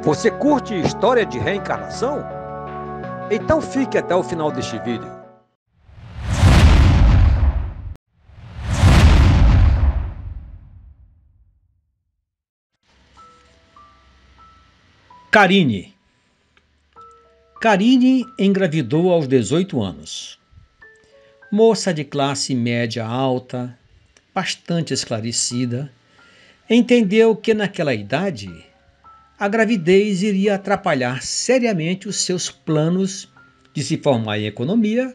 Você curte história de reencarnação? Então fique até o final deste vídeo. Karine engravidou aos 18 anos. Moça de classe média alta, bastante esclarecida, entendeu que naquela idade a gravidez iria atrapalhar seriamente os seus planos de se formar em economia,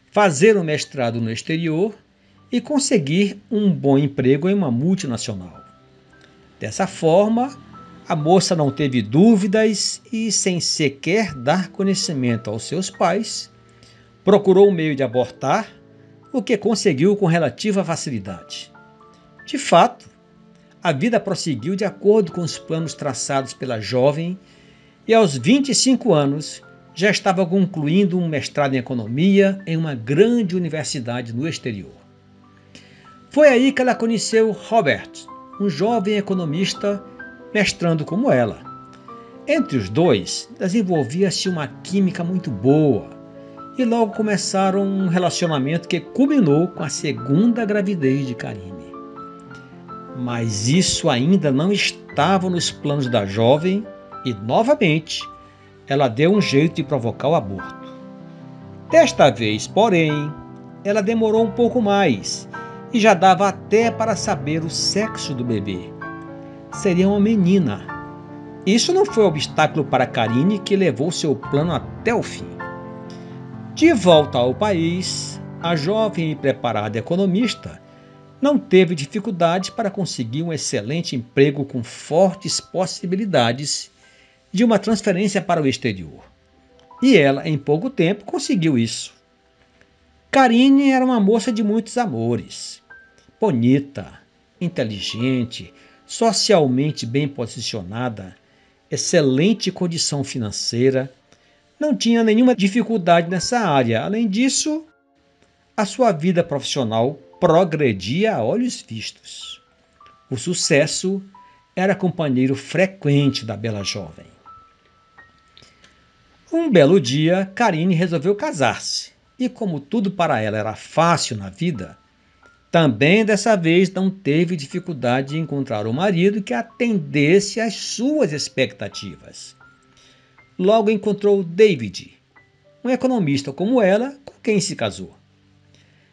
fazer um mestrado no exterior e conseguir um bom emprego em uma multinacional. Dessa forma, a moça não teve dúvidas e, sem sequer dar conhecimento aos seus pais, procurou um meio de abortar, o que conseguiu com relativa facilidade. De fato, a vida prosseguiu de acordo com os planos traçados pela jovem e, aos 25 anos, já estava concluindo um mestrado em economia em uma grande universidade no exterior. Foi aí que ela conheceu Robert, um jovem economista mestrando como ela. Entre os dois, desenvolvia-se uma química muito boa e logo começaram um relacionamento que culminou com a segunda gravidez de Karine. Mas isso ainda não estava nos planos da jovem e, novamente, ela deu um jeito de provocar o aborto. Desta vez, porém, ela demorou um pouco mais e já dava até para saber o sexo do bebê. Seria uma menina. Isso não foi obstáculo para Karine, que levou seu plano até o fim. De volta ao país, a jovem e preparada economista não teve dificuldades para conseguir um excelente emprego com fortes possibilidades de uma transferência para o exterior. E ela, em pouco tempo, conseguiu isso. Karine era uma moça de muitos amores. Bonita, inteligente, socialmente bem posicionada, excelente condição financeira, não tinha nenhuma dificuldade nessa área. Além disso, a sua vida profissional progredia a olhos vistos. O sucesso era companheiro frequente da bela jovem. Um belo dia, Karine resolveu casar-se, e como tudo para ela era fácil na vida, também dessa vez não teve dificuldade em encontrar um marido que atendesse às suas expectativas. Logo encontrou David, um economista como ela, com quem se casou.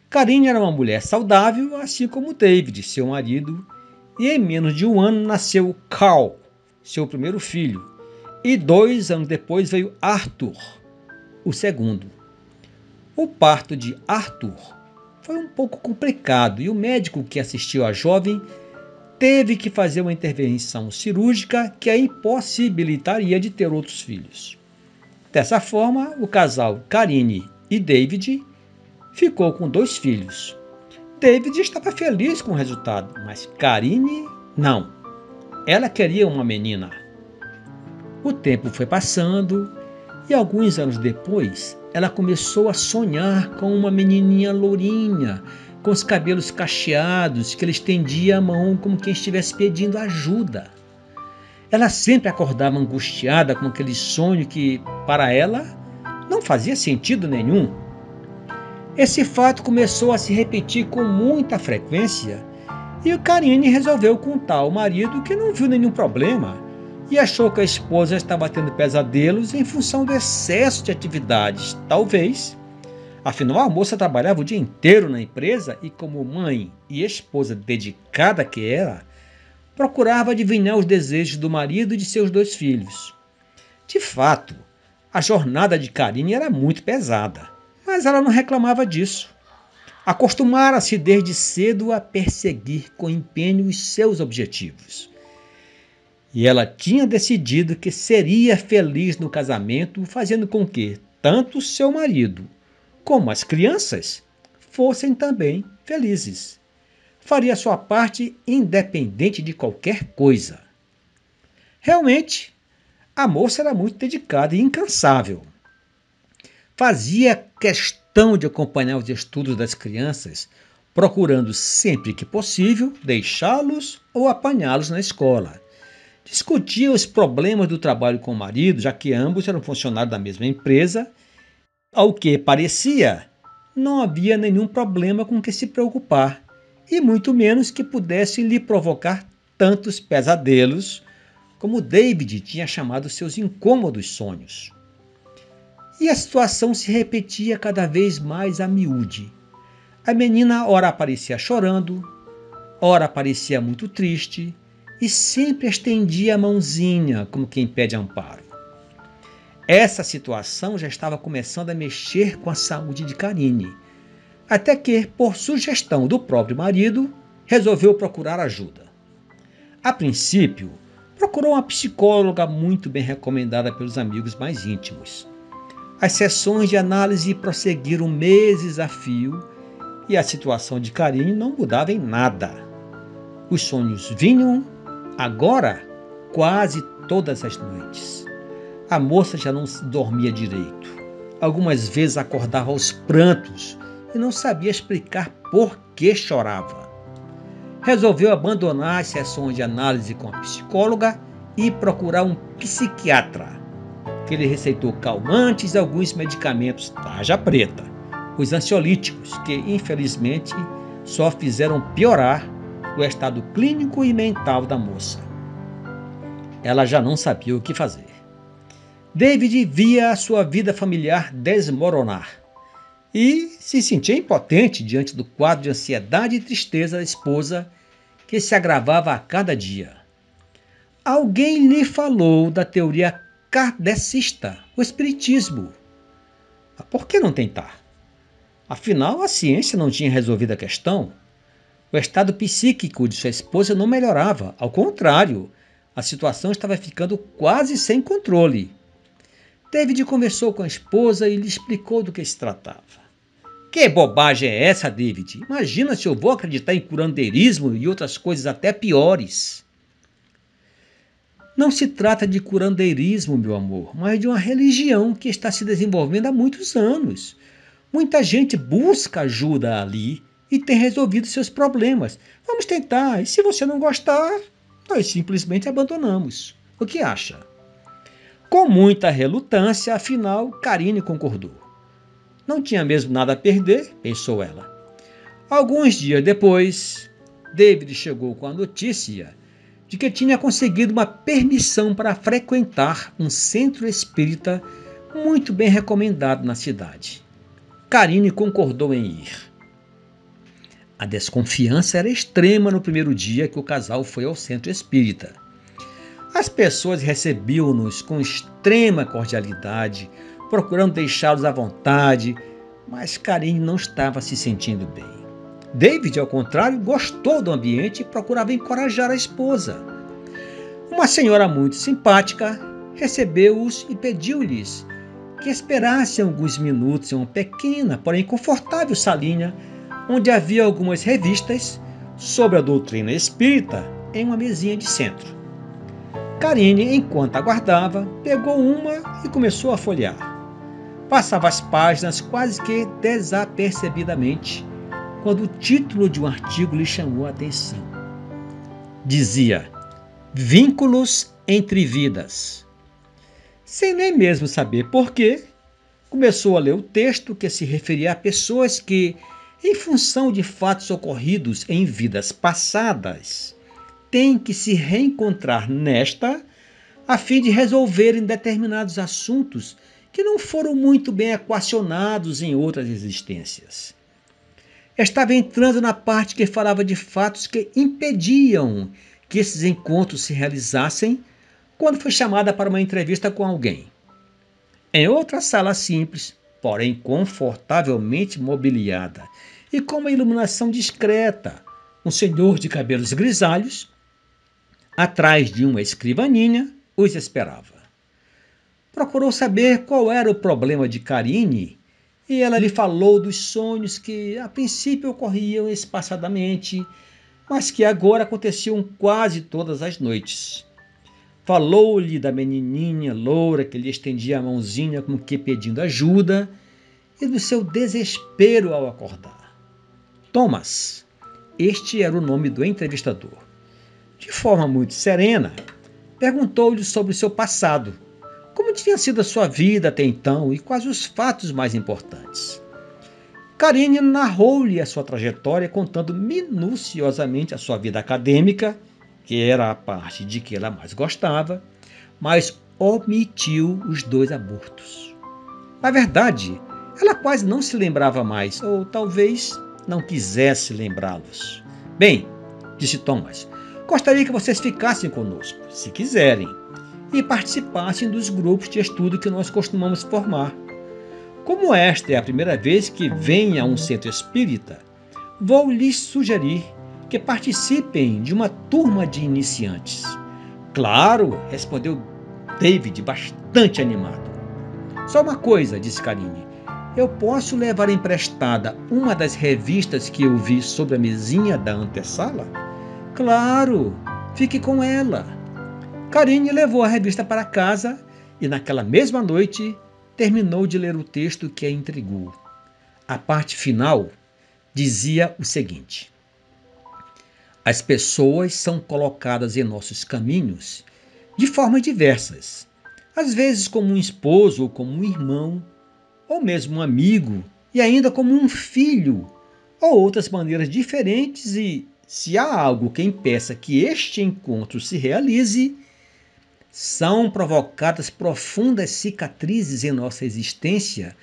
Karine era uma mulher saudável, assim como David, seu marido, e em menos de um ano nasceu Carl, seu primeiro filho, e 2 anos depois veio Arthur, o segundo. O parto de Arthur foi um pouco complicado e o médico que assistiu a jovem teve que fazer uma intervenção cirúrgica que a impossibilitaria de ter outros filhos. Dessa forma, o casal Karine e David ficou com 2 filhos. David estava feliz com o resultado, mas Karine não. Ela queria uma menina. O tempo foi passando e alguns anos depois, ela começou a sonhar com uma menininha lourinha, com os cabelos cacheados, que ela estendia a mão como quem estivesse pedindo ajuda. Ela sempre acordava angustiada com aquele sonho que, para ela, não fazia sentido nenhum. Esse fato começou a se repetir com muita frequência e o Karine resolveu contar ao marido, que não viu nenhum problema e achou que a esposa estava tendo pesadelos em função do excesso de atividades. Talvez. Afinal, a moça trabalhava o dia inteiro na empresa e, como mãe e esposa dedicada que era, procurava adivinhar os desejos do marido e de seus 2 filhos. De fato, a jornada de Karine era muito pesada, mas ela não reclamava disso. Acostumara-se desde cedo a perseguir com empenho os seus objetivos. E ela tinha decidido que seria feliz no casamento, fazendo com que tanto seu marido como as crianças fossem também felizes. Faria sua parte independente de qualquer coisa. Realmente, a moça era muito dedicada e incansável. Fazia questão de acompanhar os estudos das crianças, procurando sempre que possível deixá-los ou apanhá-los na escola. Discutia os problemas do trabalho com o marido, já que ambos eram funcionários da mesma empresa. Ao que parecia, não havia nenhum problema com que se preocupar, e muito menos que pudesse lhe provocar tantos pesadelos como David tinha chamado seus incômodos sonhos. E a situação se repetia cada vez mais a miúde. A menina ora aparecia chorando, ora parecia muito triste e sempre estendia a mãozinha como quem pede amparo. Essa situação já estava começando a mexer com a saúde de Karine, até que, por sugestão do próprio marido, resolveu procurar ajuda. A princípio, procurou uma psicóloga muito bem recomendada pelos amigos mais íntimos. As sessões de análise prosseguiram meses a fio e a situação de Karine não mudava em nada. Os sonhos vinham, agora, quase todas as noites. A moça já não dormia direito. Algumas vezes acordava aos prantos e não sabia explicar por que chorava. Resolveu abandonar as sessões de análise com a psicóloga e procurar um psiquiatra, que lhe receitou calmantes e alguns medicamentos tarja preta, os ansiolíticos, que infelizmente só fizeram piorar o estado clínico e mental da moça. Ela já não sabia o que fazer. David via a sua vida familiar desmoronar e se sentia impotente diante do quadro de ansiedade e tristeza da esposa que se agravava a cada dia. Alguém lhe falou da teoria kardecista, o espiritismo. Mas por que não tentar? Afinal, a ciência não tinha resolvido a questão. O estado psíquico de sua esposa não melhorava, ao contrário, a situação estava ficando quase sem controle. David conversou com a esposa e lhe explicou do que se tratava. Que bobagem é essa, David? Imagina se eu vou acreditar em curandeirismo e outras coisas até piores. Não se trata de curandeirismo, meu amor, mas de uma religião que está se desenvolvendo há muitos anos. Muita gente busca ajuda ali e tem resolvido seus problemas. Vamos tentar, e se você não gostar, nós simplesmente abandonamos. O que acha? Com muita relutância, afinal, Karine concordou. Não tinha mesmo nada a perder, pensou ela. Alguns dias depois, David chegou com a notícia de que tinha conseguido uma permissão para frequentar um centro espírita muito bem recomendado na cidade. Karine concordou em ir. A desconfiança era extrema no primeiro dia que o casal foi ao centro espírita. As pessoas recebiam-nos com extrema cordialidade, procurando deixá-los à vontade, mas Karine não estava se sentindo bem. David, ao contrário, gostou do ambiente e procurava encorajar a esposa. Uma senhora muito simpática recebeu-os e pediu-lhes que esperassem alguns minutos em uma pequena, porém confortável salinha, onde havia algumas revistas sobre a doutrina espírita em uma mesinha de centro. Karine, enquanto aguardava, pegou uma e começou a folhear. Passava as páginas quase que desapercebidamente, quando o título de um artigo lhe chamou a atenção. Dizia: Vínculos entre vidas. Sem nem mesmo saber porquê, começou a ler o texto que se referia a pessoas que, em função de fatos ocorridos em vidas passadas, têm que se reencontrar nesta, a fim de resolverem determinados assuntos que não foram muito bem equacionados em outras existências. Estava entrando na parte que falava de fatos que impediam que esses encontros se realizassem quando foi chamada para uma entrevista com alguém. Em outra sala simples, porém confortavelmente mobiliada e com uma iluminação discreta, um senhor de cabelos grisalhos, atrás de uma escrivaninha, os esperava. Procurou saber qual era o problema de Karine e ela lhe falou dos sonhos que a princípio ocorriam espaçadamente, mas que agora aconteciam quase todas as noites. Falou-lhe da menininha loura que lhe estendia a mãozinha como que pedindo ajuda e do seu desespero ao acordar. Thomas, este era o nome do entrevistador. De forma muito serena, Perguntou-lhe sobre o seu passado, como tinha sido a sua vida até então e quais os fatos mais importantes. Karine narrou-lhe a sua trajetória, contando minuciosamente a sua vida acadêmica, que era a parte de que ela mais gostava, mas omitiu os 2 abortos. Na verdade, ela quase não se lembrava mais, ou talvez não quisesse lembrá-los. Bem, disse Thomas, gostaria que vocês ficassem conosco, se quiserem, e participassem dos grupos de estudo que nós costumamos formar. Como esta é a primeira vez que vêm a um centro espírita, vou lhes sugerir que participem de uma turma de iniciantes. Claro, respondeu David, bastante animado. Só uma coisa, disse Karine, eu posso levar emprestada uma das revistas que eu vi sobre a mesinha da antessala? Claro, fique com ela. Karine levou a revista para casa e naquela mesma noite terminou de ler o texto que a intrigou. A parte final dizia o seguinte: as pessoas são colocadas em nossos caminhos de formas diversas, às vezes como um esposo ou como um irmão, ou mesmo um amigo, e ainda como um filho, ou outras maneiras diferentes, e se há algo que impeça que este encontro se realize, são provocadas profundas cicatrizes em nossa existência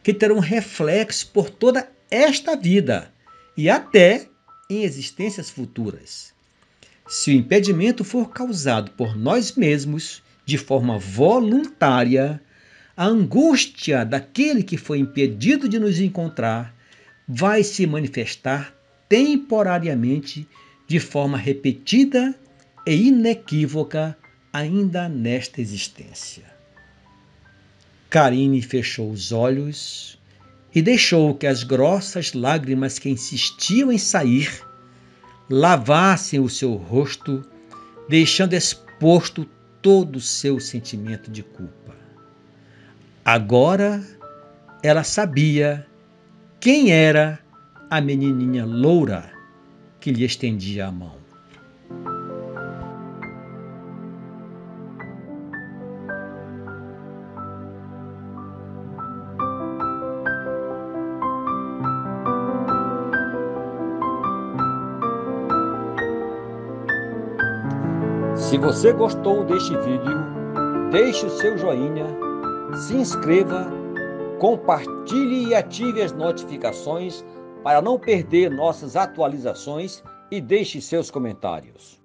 que terão reflexo por toda esta vida e até em existências futuras. Se o impedimento for causado por nós mesmos de forma voluntária, a angústia daquele que foi impedido de nos encontrar vai se manifestar temporariamente de forma repetida e inequívoca ainda nesta existência. Karine fechou os olhos e deixou que as grossas lágrimas que insistiam em sair lavassem o seu rosto, deixando exposto todo o seu sentimento de culpa. Agora ela sabia quem era a menininha loura que lhe estendia a mão. Se você gostou deste vídeo, deixe o seu joinha, se inscreva, compartilhe e ative as notificações para não perder nossas atualizações e deixe seus comentários.